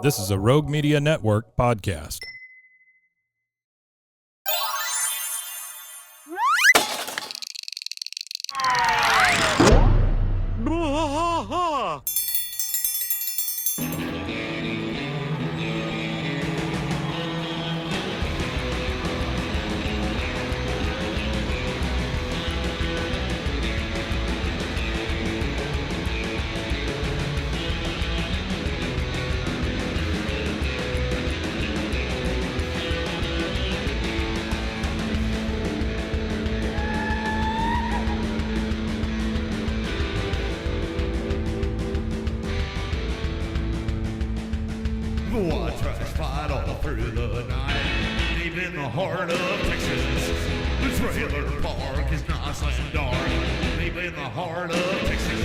This is a Rogue Media Network podcast. Watch us fight all through the night, deep in the heart of Texas. The trailer park is nice and dark, deep in the heart of Texas.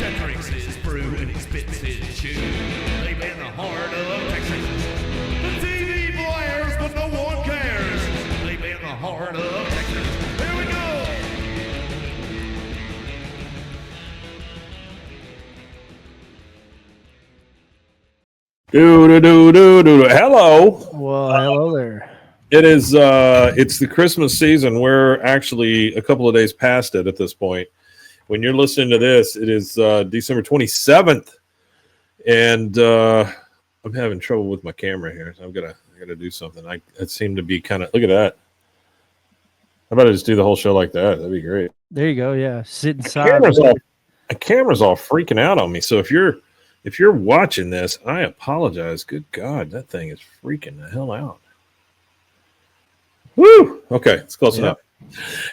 That drinks his brew and he spits his chew, deep in the heart of Texas. The TV blares, but no one cares, deep in the heart of Texas. Here we go! Hello. Well, hello there. It is it's the Christmas season. We're actually a couple of days past it at this point. When you're listening to this, it is December 27th. And I'm having trouble with my camera here. So I gotta do something. It seemed to be kind of, look at that. How about I just do the whole show like that? That'd be great. There you go. Yeah, sit The inside. camera's all freaking out on me. So if you're watching this, I apologize. Good God, that thing is freaking the hell out. Woo! Okay, it's close enough.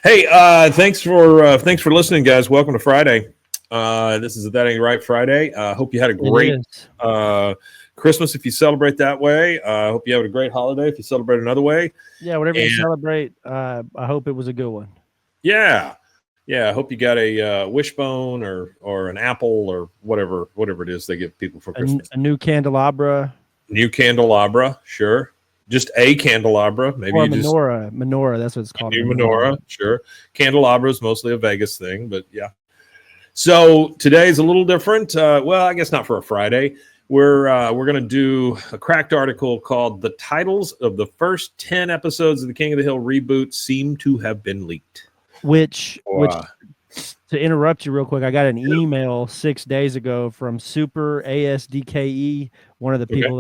Hey, thanks for listening, guys. Welcome to Friday. This is a That Ain't Right Friday. Hope you had a great Christmas if you celebrate that way. Hope you have a great holiday if you celebrate another way. Yeah, whatever you celebrate. I hope it was a good one. Yeah. I hope you got a wishbone or an apple or whatever it is they give people for Christmas. A new candelabra. New candelabra, sure. Just a candelabra, maybe. Or menorah. That's what it's called. New menorah, sure. Candelabra is mostly a Vegas thing, but yeah. So today's a little different. Well, I guess not for a Friday. We're going to do a cracked article called "The Titles of the First 10 Episodes of the King of the Hill Reboot Seem to Have Been Leaked." Which to interrupt you real quick, I got an email 6 days ago from Super ASDKE, one of the people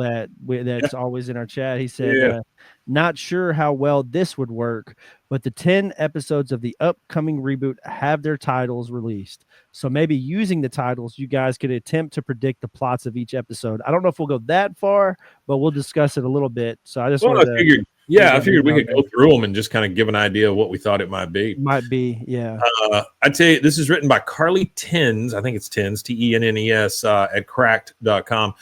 that's always in our chat. He said, not sure how well this would work, but the 10 episodes of the upcoming reboot have their titles released. So maybe using the titles, you guys could attempt to predict the plots of each episode. I don't know if we'll go that far, but we'll discuss it a little bit. So I just I figured we could go through them and just kind of give an idea of what we thought it might be. Yeah. I'd say this is written by Carly Tennes. I think it's Tennes, Tennes, at cracked.com.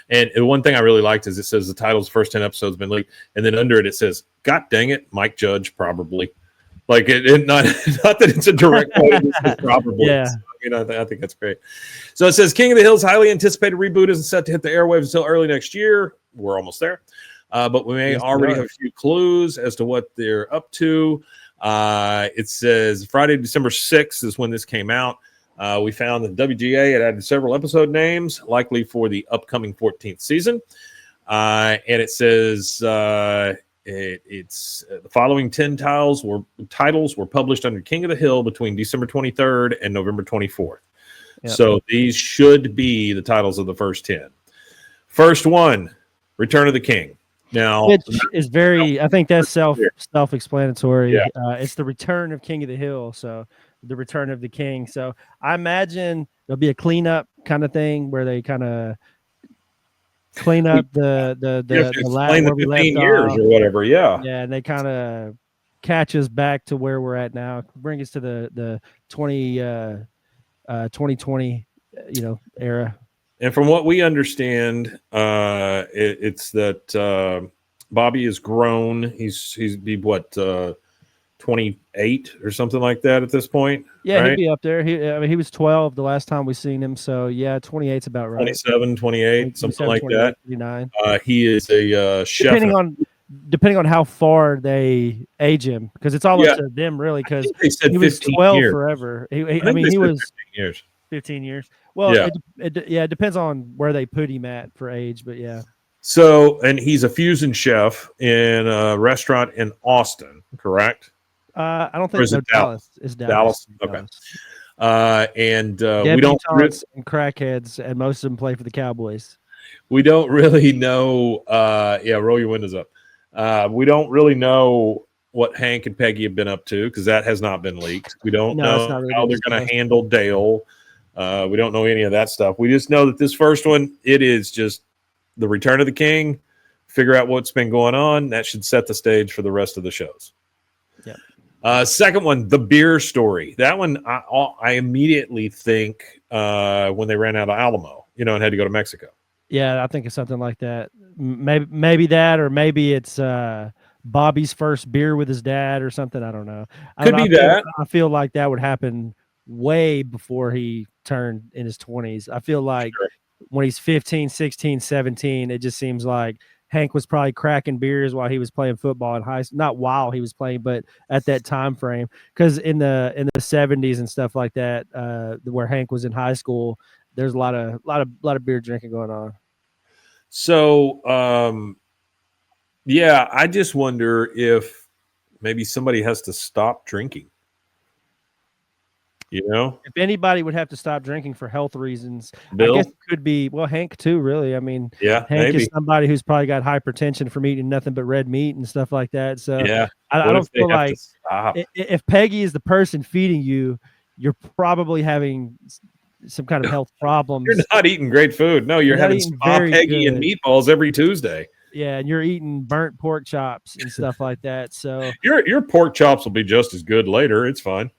And the one thing I really liked is it says the title's first 10 episodes have been leaked. And then under it says, God dang it, Mike Judge, probably. Like, not that it's a direct quote, it's probably. Yeah. So, I think that's great. So it says, King of the Hill's highly anticipated reboot isn't set to hit the airwaves until early next year. We're almost there. But we may already have a few clues as to what they're up to. It says Friday, December 6th is when this came out. We found that WGA had added several episode names, likely for the upcoming 14th season. And it says it's the following 10 titles were published under King of the Hill between December 23rd and November 24th. Yep. So these should be the titles of the first 10. First one, Return of the King. Now, which is I think that's self-explanatory. Yeah. It's the return of King of the Hill, so the return of the king. So I imagine there'll be a cleanup kind of thing where they kind of clean up the last 15 years or whatever. Yeah, and they kind of catch us back to where we're at now, bring us to the 2020 era. And from what we understand, it's that Bobby is grown. He's what 28 or something like that at this point. Yeah, right? He'd be up there. He was 12 the last time we seen him. So yeah, 28's about right. 27, 28, something like that. 29. He is a chef. Depending on how far they age him, because it's all up to them really. Because he was 12 years. forever. He was 15 years. 15 years. Well, Yeah. it depends on where they put him at for age, but yeah. So, and he's a fusion chef in a restaurant in Austin, correct? I don't Or think is it Dallas. It's Dallas. Okay. Dallas. And we don't Debutantes and crackheads, and most of them play for the Cowboys. we don't really know. Yeah, roll your windows up. We don't really know what Hank and Peggy have been up to because that has not been leaked. We don't No, it's know not really how been they're going discussed. to handle Dale. We don't know any of that stuff. We just know that this first one, it is just the Return of the King. Figure out what's been going on. That should set the stage for the rest of the shows. Yeah. Second one, the beer story. That one, I immediately think when they ran out of Alamo, and had to go to Mexico. Yeah, I think it's something like that. Maybe that, or maybe it's Bobby's first beer with his dad or something. I don't know. Could be that. I feel like that would happen way before he turned in his 20s. I feel like when he's 15, 16, 17, it just seems like Hank was probably cracking beers while he was playing football in high school. Not while he was playing, but at that time frame. Because in the 70s and stuff like that, where Hank was in high school, there's a lot of beer drinking going on. So, yeah, I just wonder if maybe somebody has to stop drinking. If anybody would have to stop drinking for health reasons, Bill? I guess it could be, well, Hank too, really. I mean, Yeah, Hank maybe. is somebody who's probably got hypertension from eating nothing but red meat and stuff like that. So Yeah. I don't feel like stop? if Peggy is the person feeding you, you're probably having some kind of health problems. You're not eating great food. No, you're having spa Peggy and meatballs every Tuesday. Yeah, and you're eating burnt pork chops and stuff like that. So your pork chops will be just as good later. It's fine.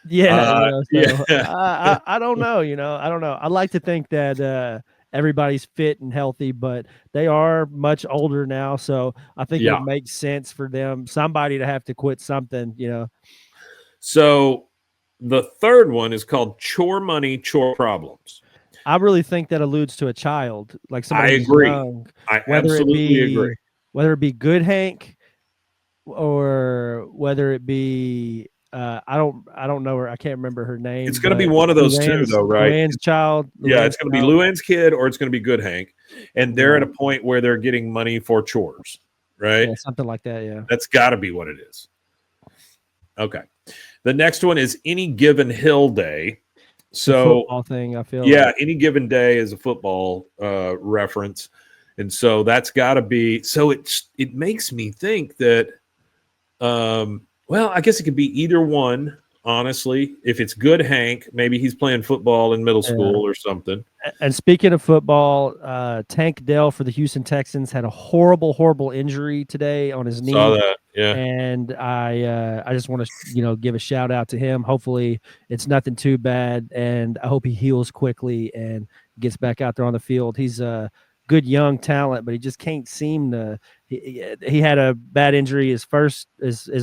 Yeah, yeah. I don't know. I don't know. I like to think that everybody's fit and healthy, but they are much older now, so I think it would make sense for somebody to have to quit something. So the third one is called Chore Money, Chore Problems. I really think that alludes to a child, like somebody. I agree. Young, I absolutely agree. Whether it be Good Hank, or whether it be I don't know her. I can't remember her name. It's going to be one of those two, though, right? Luann's child. Yeah, it's going to be Luann's kid, or it's going to be Good Hank, and they're at a point where they're getting money for chores, right? Yeah, something like that. Yeah, that's got to be what it is. Okay, the next one is Any Given Hill Day. So football thing, I feel. Yeah, Any Given Day is a football reference, and so that's got to be. So it makes me think that. Well, I guess it could be either one, honestly. If it's Good Hank, maybe he's playing football in middle school or something. And speaking of football, Tank Dell for the Houston Texans had a horrible injury today on his knee. Saw that, yeah. And I just want to, give a shout out to him. Hopefully it's nothing too bad, and I hope he heals quickly and gets back out there on the field. He's a good young talent, but he just can't seem to. He had a bad injury his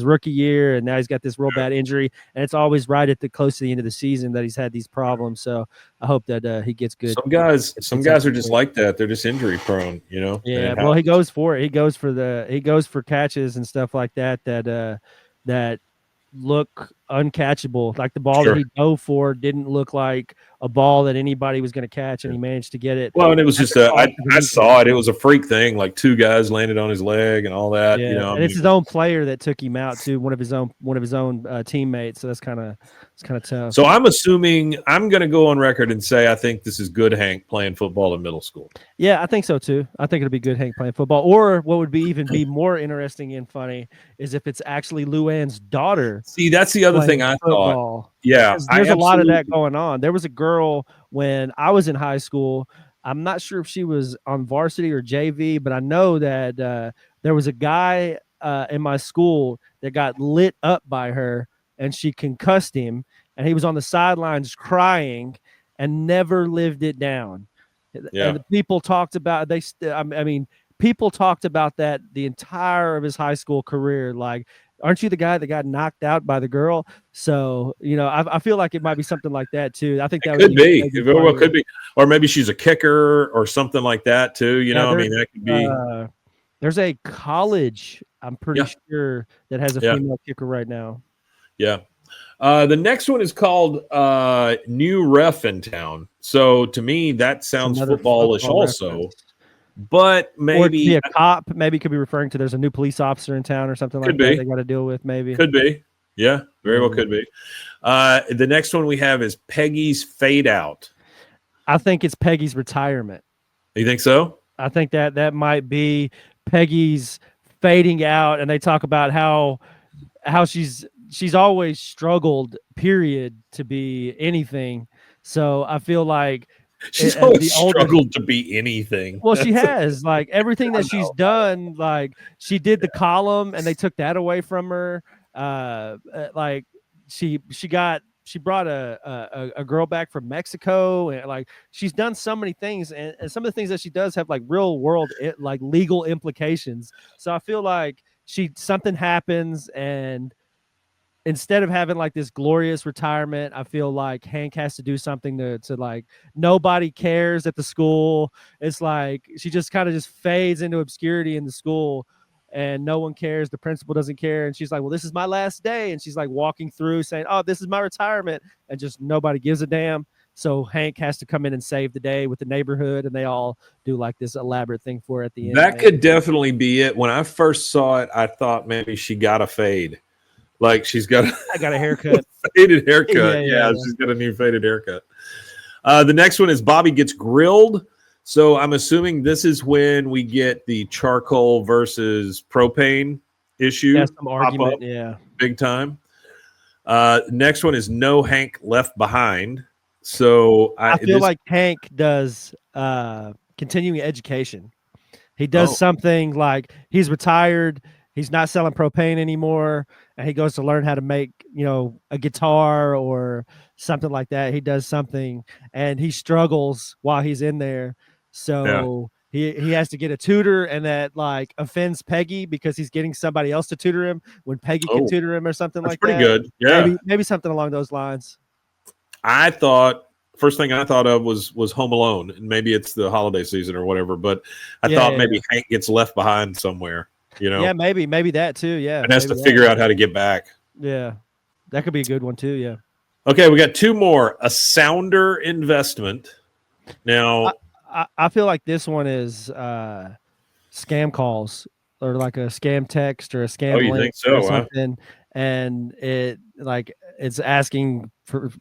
rookie year, and now he's got this real bad injury, and it's always right at close to the end of the season that he's had these problems. So I hope that he gets good. Some guys are just like that. They're just injury prone, Yeah, well, he goes for it. He goes for catches and stuff like that that look uncatchable. Like the ball that he dove for didn't look like a ball that anybody was going to catch, and he managed to get it. Well, and it was just I saw it. It was a freak thing. Like two guys landed on his leg and all that. Yeah, and it's his own player that took him out too. One of his own teammates. So that's kind of tough. So I'm assuming I'm going to go on record and say I think this is Good Hank playing football in middle school. Yeah, I think so too. I think it'll be Good Hank playing football. Or what would be more interesting and funny is if it's actually Luann's daughter. See, that's the other thing I thought. Yeah, there's a lot of that going on. There was a girl when I was in high school. I'm not sure if she was on varsity or JV, but I know that there was a guy in my school that got lit up by her, and she concussed him, and he was on the sidelines crying and never lived it down. Yeah. And the people talked about people talked about that the entire of his high school career. Like, aren't you the guy that got knocked out by the girl? So, I feel like it might be something like that too. I think that could be. It very could be. Or maybe she's a kicker or something like that too. That could be. There's a college, I'm pretty sure, that has a female kicker right now. Yeah. The next one is called New Ref in Town. So to me, that sounds footballish football also. reference. But maybe or it could be a cop. Maybe it could be referring to there's a new police officer in town or something like that. They got to deal with maybe. Could be. Yeah, very well could be. The next one we have is Peggy's fade out. I think it's Peggy's retirement. You think so? I think that might be Peggy's fading out, and they talk about how she's always struggled, period, to be anything. So I feel like she's always struggled to be anything. Well, she has, like, everything that she's done. Like, she did the column, and they took that away from her. Like, she brought a girl back from Mexico, and like she's done so many things, and some of the things that she does have like real world like legal implications. So I feel like something happens, and instead of having like this glorious retirement, I feel like Hank has to do something to like, nobody cares at the school. It's like she just kind of just fades into obscurity in the school, and no one cares. The principal doesn't care. And she's like, well, this is my last day. And she's like walking through saying, oh, this is my retirement. And just nobody gives a damn. So Hank has to come in and save the day with the neighborhood. And they all do like this elaborate thing for her at the end. That could definitely be it. When I first saw it, I thought maybe she got a fade. Like she's got I got a haircut. Faded haircut. Yeah, she's got a new faded haircut. The next one is Bobby gets grilled. So I'm assuming this is when we get the charcoal versus propane issue. That's some argument, yeah. Big time. Next one is no Hank left behind. So I feel like Hank does continuing education. He does something like he's retired. He's not selling propane anymore, and he goes to learn how to make, a guitar or something like that. He does something, and he struggles while he's in there. So he has to get a tutor, and that like offends Peggy because he's getting somebody else to tutor him when Peggy can tutor him or something like that. Pretty good. Yeah. Maybe something along those lines. First thing I thought of was Home Alone, and maybe it's the holiday season or whatever, but I thought maybe Hank gets left behind somewhere, Yeah, maybe that too. Yeah. And has to figure out how to get back. Yeah. That could be a good one too. Yeah. Okay, we got two more. A sounder investment. Now I feel like this one is scam calls or like a scam text or a scam you link think so, or something. And it's asking for,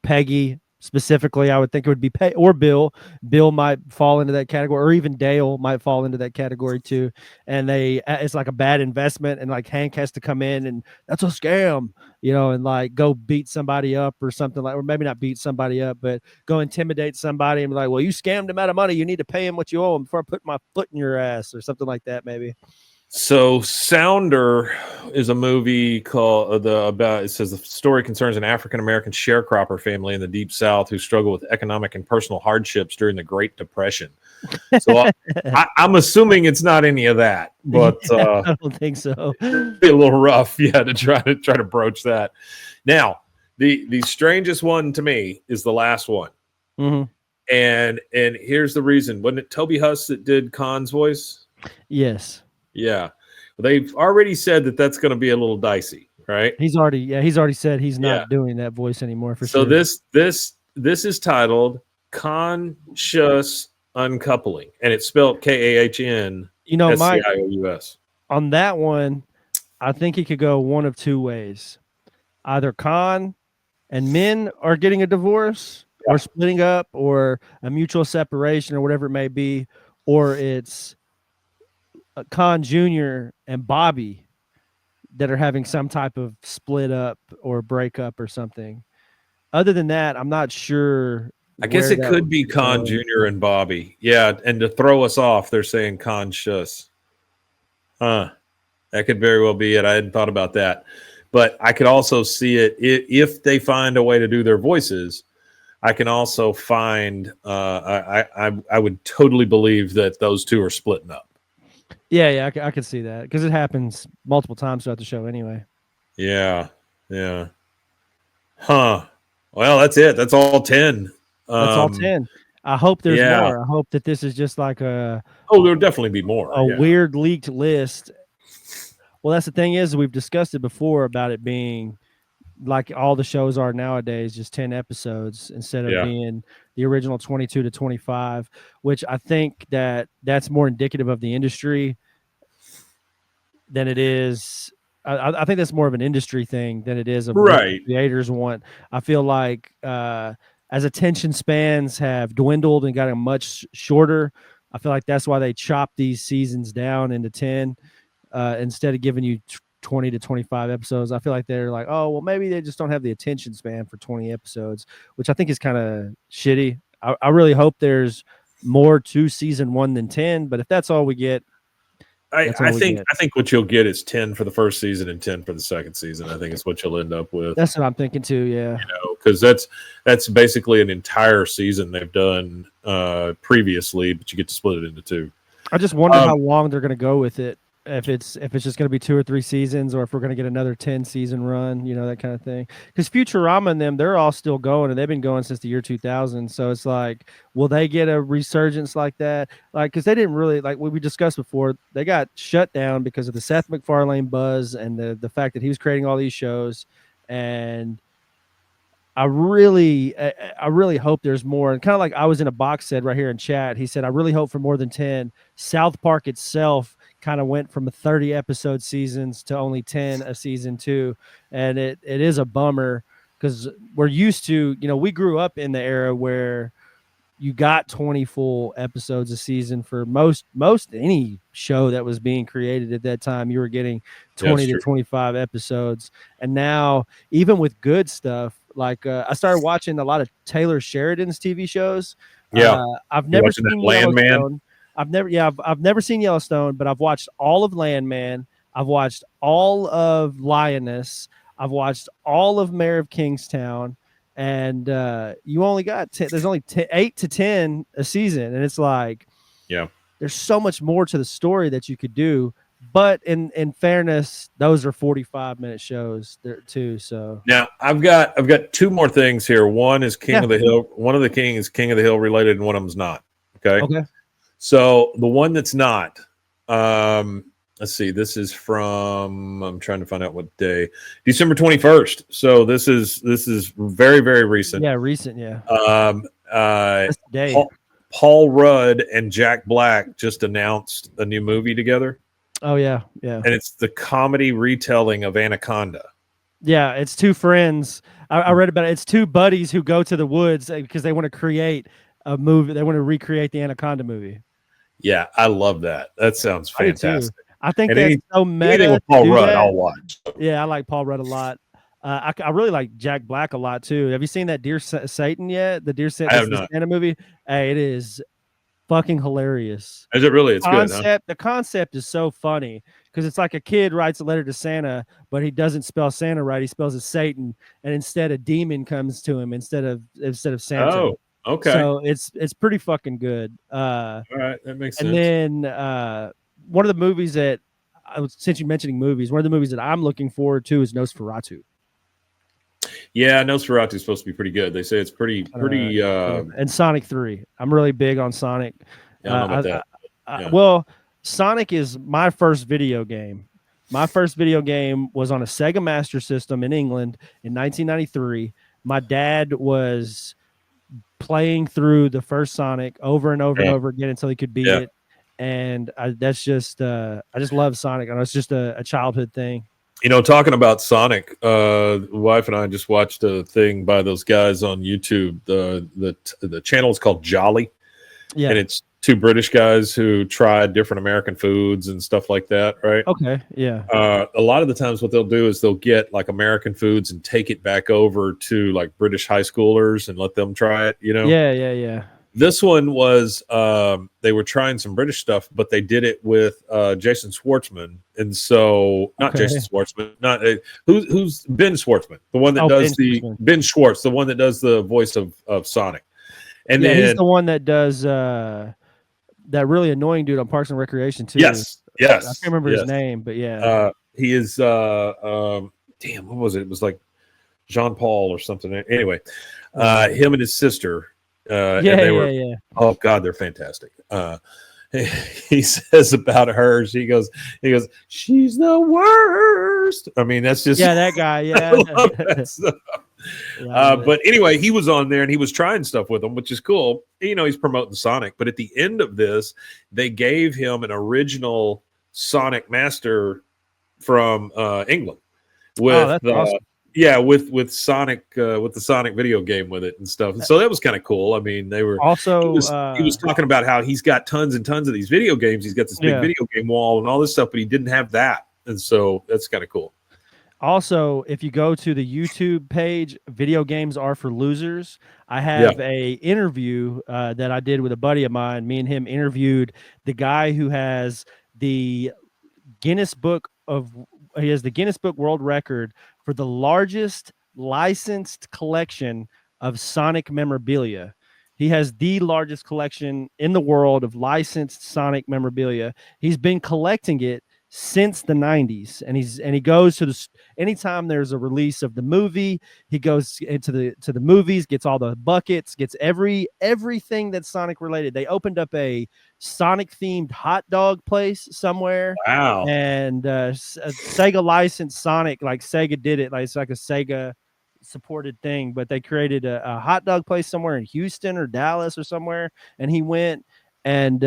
Peggy specifically. I would think it would be or Bill. Bill might fall into that category, or even Dale might fall into that category too. And it's like a bad investment, and like Hank has to come in and that's a scam, and like go beat somebody up or something or maybe not beat somebody up, but go intimidate somebody and be like, well, you scammed him out of money. You need to pay him what you owe him before I put my foot in your ass or something like that, maybe. So Sounder is a movie called it says the story concerns an African-American sharecropper family in the Deep South who struggle with economic and personal hardships during the Great Depression. So I'm assuming it's not any of that, but I don't think so. It'd be a little rough, to try to broach that. Now, the strangest one to me is the last one. Mm-hmm. And here's the reason. Wasn't it Toby Huss that did Khan's voice? Yes. Yeah, they've already said that that's going to be a little dicey, right? He's already said he's not doing that voice anymore for sure. So this is titled Conscious Uncoupling, and it's spelled KAHN. Mike, SCIOUS. On that one, I think it could go one of two ways: either Khan and Min are getting a divorce, or splitting up, or a mutual separation, or whatever it may be, or it's Khan Jr. and Bobby that are having some type of split up or breakup or something. Other than that, I'm not sure. I guess it could be Khan Jr. and Bobby. Yeah, and to throw us off, they're saying conscious. That could very well be it. I hadn't thought about that. But I could also see it if they find a way to do their voices. I can also find I would totally believe that those two are splitting up. Yeah, I can see that because it happens multiple times throughout the show anyway. Yeah. Huh. Well, that's it. That's all 10. That's all 10. I hope there's more. I hope that this is just like there'll definitely be more. A weird leaked list. Well, that's the thing is we've discussed it before about it being like all the shows are nowadays, just 10 episodes instead of Yeah. being the original 22 to 25, which I think that's more indicative of the industry than it is. I think that's more of an industry thing than it is of what Right. the creators want. I feel like as attention spans have dwindled and gotten much shorter, I feel like that's why they chop these seasons down into 10 instead of giving you 20 to 25 episodes. I feel like they're like, oh, well, maybe they just don't have the attention span for 20 episodes, which I think is kind of shitty. I really hope there's more to season 1 than 10, but if that's all we get, I think what you'll get is 10 for the first season and 10 for the second season. I think is what you'll end up with. That's what I'm thinking too. Yeah, because that's basically an entire season they've done previously, but you get to split it into 2. I just wonder how long they're going to go with it. If it's just going to be 2 or 3 seasons, or if we're going to get another 10 season run, that kind of thing. Because Futurama and them, they're all still going, and they've been going since the year 2000. So it's like, will they get a resurgence like that? Like, because they didn't really, like what we discussed before, they got shut down because of the Seth MacFarlane buzz and the fact that he was creating all these shows. And I really hope there's more. And kind of like I was in a box said right here in chat, he said, I really hope for more than 10. South Park itself kind of went from 30 episode seasons to only 10 a season 2. And it is a bummer because we're used to, we grew up in the era where you got 20 full episodes a season for most any show that was being created at that time. You were getting 20 to 25 episodes. And now even with good stuff, like I started watching a lot of Taylor Sheridan's TV shows. Yeah. I've never seen Landman. I've never seen Yellowstone, but I've watched all of Landman. I've watched all of Lioness. I've watched all of Mayor of Kingstown, and you only got 10, there's only 8 to 10 a season, and it's like, there's so much more to the story that you could do. But in fairness, those are 45-minute shows there too. So now I've got 2 more things here. One is King of the Hill. One of the King is King of the Hill related, and one of them's not. Okay. So the one that's not, let's see, this is from, I'm trying to find out what day, December 21st. So this is very, very recent. Yeah, recent. Yeah. Paul Rudd and Jack Black just announced a new movie together. Oh yeah, yeah. And it's the comedy retelling of Anaconda. Yeah, it's 2 friends. I read about it. It's 2 buddies who go to the woods because they want to create a movie. They want to recreate the Anaconda movie. Yeah, I love that. That sounds fantastic. I think that's so meta. Anything with Paul Rudd, I'll watch. Yeah, I like Paul Rudd a lot. I really like Jack Black a lot too. Have you seen that Dear Satan yet? The Dear Satan movie? Hey, it is fucking hilarious. Is it really? It's good. Huh? The concept is so funny because it's like a kid writes a letter to Santa, but he doesn't spell Santa right. He spells it Satan, and instead a demon comes to him instead of Santa. Oh, okay. So it's pretty fucking good. All right, that makes sense. And then one of the movies that since you're mentioning movies, one of the movies that I'm looking forward to is Nosferatu. Yeah, Nosferatu is supposed to be pretty good. They say it's pretty. And Sonic 3. I'm really big on Sonic. Yeah, I don't know about that. Well, Sonic is my first video game. My first video game was on a Sega Master System in England in 1993. My dad was playing through the first Sonic over and over and over again until he could beat it. And I just love Sonic. And it's just a childhood thing. Talking about Sonic, wife and I just watched a thing by those guys on YouTube. The channel is called Jolly, and it's 2 British guys who tried different American foods and stuff like that, right? Okay, yeah. A lot of the times what they'll do is they'll get like American foods and take it back over to like British high schoolers and let them try it, Yeah. This one was they were trying some British stuff, but they did it with Jason Schwartzman, and so not Jason Schwartzman, not who's Ben Schwartzman, the one that does Ben Schwartz, the one that does the voice of Sonic, and then he's the one that does that really annoying dude on Parks and Recreation too. Yes, I can't remember his name, but he is. Damn, what was it? It was like Jean Paul or something. Anyway, him and his sister. Oh God, they're fantastic. He says about her, he goes, she's the worst. first. I mean, that's just that guy. Yeah. I love that stuff. Yeah, But anyway, he was on there and he was trying stuff with them, which is cool. You know, he's promoting Sonic. But at the end of this, they gave him an original Sonic Master from England with that's awesome. with Sonic with the Sonic video game with it and stuff. And so that was kind of cool. I mean, they were Also, he was talking about how he's got tons and tons of these video games. He's got this big video game wall and all this stuff, but he didn't have that. And so that's kind of cool. Also, if you go to the YouTube page, Video Games Are for Losers, I have a interview that I did with a buddy of mine. Me and him interviewed the guy who has the Guinness Book World Record for the largest licensed collection of Sonic memorabilia. He has the largest collection in the world of licensed Sonic memorabilia. He's been collecting it since the 90s, and he goes to the anytime there's a release of the movie, he goes into the movies, gets all the buckets, gets everything that's Sonic related. They opened up a Sonic themed hot dog place somewhere. Wow. And Sega licensed Sonic, like Sega did it, like it's like a Sega supported thing, but they created a hot dog place somewhere in Houston or Dallas or somewhere, and he went. And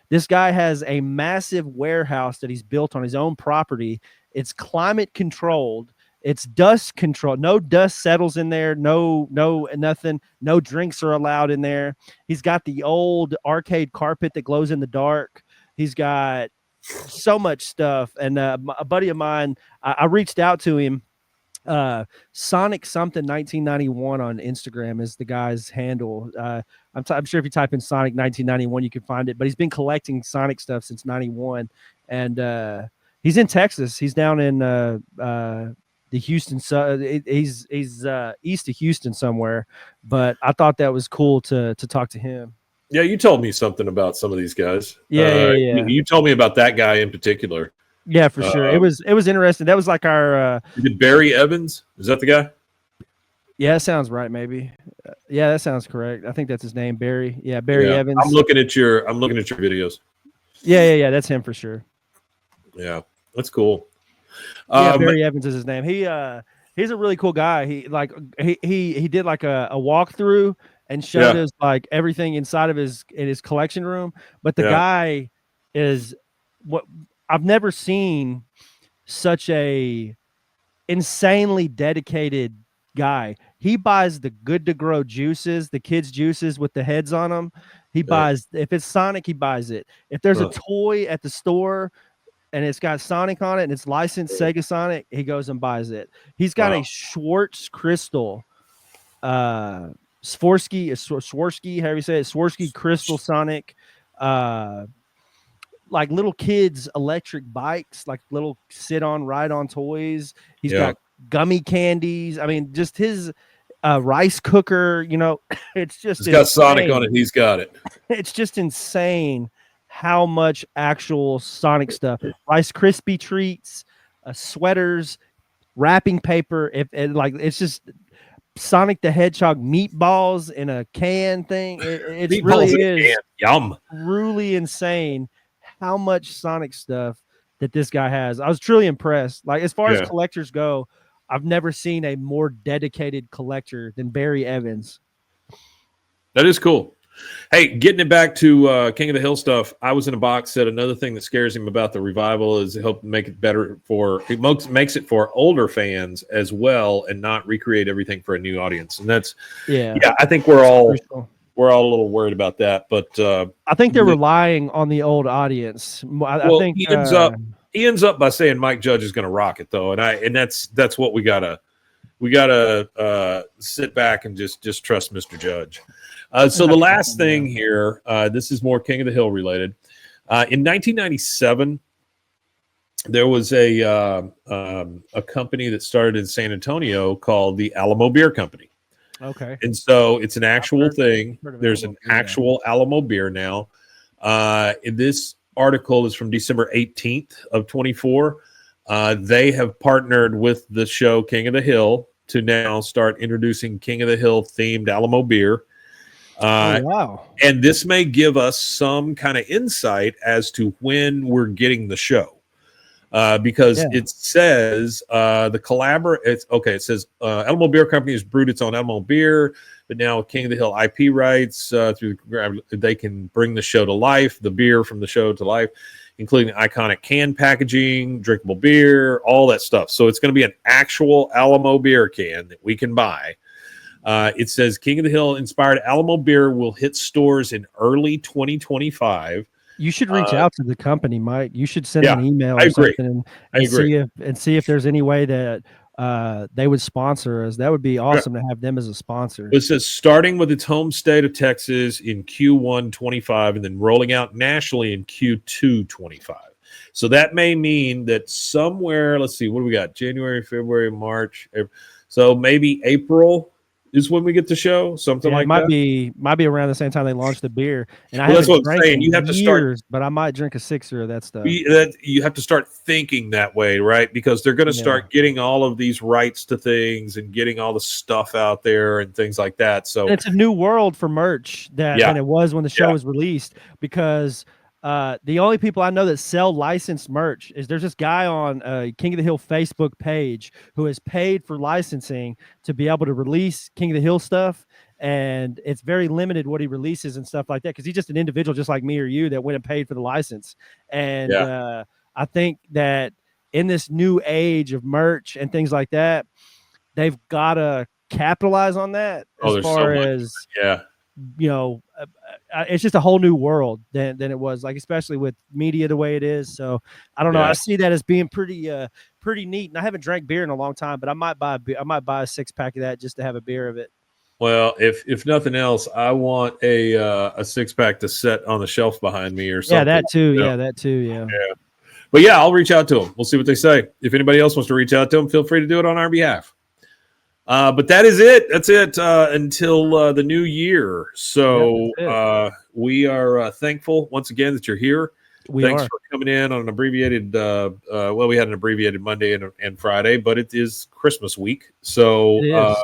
this guy has a massive warehouse that he's built on his own property. It's climate controlled. It's dust controlled. No dust settles in there. No, nothing. No drinks are allowed in there. He's got the old arcade carpet that glows in the dark. He's got so much stuff. And a buddy of mine, I reached out to him. Sonic something 1991 on Instagram is the guy's handle. I'm sure if you type in Sonic 1991 you can find it, but he's been collecting Sonic stuff since 91, and he's in Texas. He's down in the Houston, he's east of Houston somewhere, but I thought that was cool to talk to him. Yeah, you told me something about some of these guys. Yeah. You told me about that guy in particular. Yeah, for sure. It was interesting. That was like our Did Barry Evans? Is that the guy? Yeah, that sounds right, maybe. Yeah, that sounds correct. I think that's his name, Barry. Yeah, Barry Evans. I'm looking at your videos. Yeah, that's him for sure. Yeah, that's cool. Barry Evans is his name. He's a really cool guy. He did like a walkthrough and showed us like everything inside of his collection room. But the guy is what I've never seen such a insanely dedicated guy. He buys the Good to Grow juices, the kids' juices with the heads on them. He buys, if it's Sonic, he buys it. If there's a toy at the store and it's got Sonic on it and it's licensed Sega Sonic, he goes and buys it. He's got a Schwartz Crystal, Swarovski, however you say it, Swarovski Crystal Sonic, like little kids' electric bikes, like little sit-on, ride-on toys. He's got gummy candies. I mean, just his rice cooker, it's just it's got Sonic on it. He's got it. It's just insane how much actual Sonic stuff. Rice Krispie treats, sweaters, wrapping paper. It's just Sonic the Hedgehog meatballs in a can thing. It really is yum. Truly insane how much Sonic stuff that this guy has. I was truly impressed. Like, as far as collectors go, I've never seen a more dedicated collector than Barry Evans. That is cool. Hey, getting it back to King of the Hill stuff, I was in a box set. Another thing that scares him about the revival is help make it better makes it for older fans as well and not recreate everything for a new audience. And that's, I think we're all a little worried about that, but I think they're relying on the old audience. I think he ends up by saying Mike Judge is going to rock it though, and that's what we gotta sit back and just trust Mr. Judge. So the last thing here, this is more King of the Hill related. In 1997, there was a company that started in San Antonio called the Alamo Beer Company. Okay. And so it's an actual thing. There's an actual Alamo beer now. This article is from December 18th of 24. They have partnered with the show King of the Hill to now start introducing King of the Hill themed Alamo beer. Wow. And this may give us some kind of insight as to when we're getting the show. because it says it says Elmo Beer Company has brewed its own Elmo beer, but now King of the Hill IP rights they can bring the show to life, the beer from the show to life, including iconic can packaging, drinkable beer, all that stuff. So it's going to be an actual Alamo beer can that we can buy. It says King of the Hill inspired Alamo beer will hit stores in early 2025. You should reach out to the company, Mike. You should send them an email or something and see if there's any way that they would sponsor us. That would be awesome to have them as a sponsor. It says starting with its home state of Texas in Q1 25 and then rolling out nationally in Q2 25. So that may mean that somewhere, let's see, what do we got? January, February, March, April. So maybe April is when we get the show, something like that. Might be around the same time they launched the beer. And that's what I'm saying. You have to start, but I might drink a sixer of that stuff. You have to start thinking that way, right? Because they're going to start getting all of these rights to things and getting all the stuff out there and things like that. So it's a new world for merch than it was when the show was released, because the only people I know that sell licensed merch is there's this guy on King of the Hill Facebook page who has paid for licensing to be able to release King of the Hill stuff. And it's very limited what he releases and stuff like that, because he's just an individual just like me or you that went and paid for the license. And I think that in this new age of merch and things like that, they've got to capitalize on that as far as it's just a whole new world than it was, like, especially with media the way it is. So I don't know. I see that as being pretty neat. And I haven't drank beer in a long time, but I might buy a 6-pack of that just to have a beer of it. Well, if nothing else, I want a 6-pack to set on the shelf behind me or something. Yeah, that too. Yeah, that too. Yeah. But I'll reach out to them. We'll see what they say. If anybody else wants to reach out to them, feel free to do it on our behalf. But that is it. That's it until the new year. So we are thankful once again that you're here. Thanks for coming in on an abbreviated. We had an abbreviated Monday and Friday, but it is Christmas week, so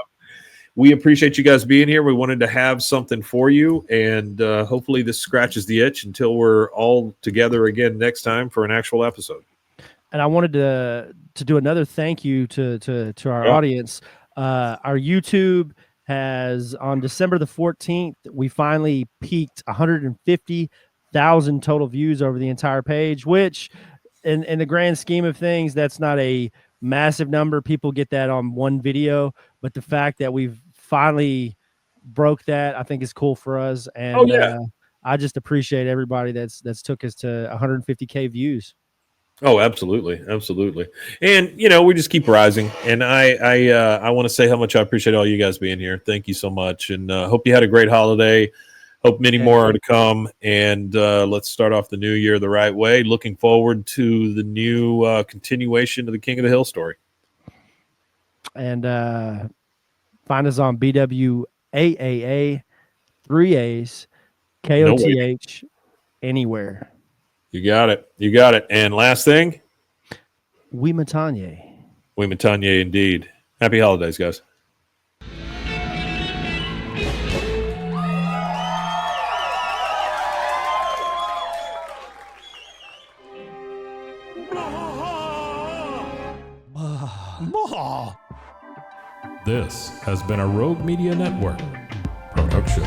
we appreciate you guys being here. We wanted to have something for you, and hopefully this scratches the itch until we're all together again next time for an actual episode. And I wanted to do another thank you to our audience. Our YouTube has, on December the 14th, we finally peaked 150,000 total views over the entire page, which in the grand scheme of things, that's not a massive number. People get that on one video, but the fact that we've finally broke that, I think, is cool for us. And I just appreciate everybody that's took us to 150K views. Oh, absolutely. Absolutely. And, we just keep rising. And I want to say how much I appreciate all you guys being here. Thank you so much. And hope you had a great holiday. Hope many more are to come. And let's start off the new year the right way. Looking forward to the new continuation of the King of the Hill story. And find us on BWAAA, 3 A's, KOTH, anywhere. You got it. And last thing, we Matanye. We Matanye indeed. Happy holidays, guys. This has been a Rogue Media Network production.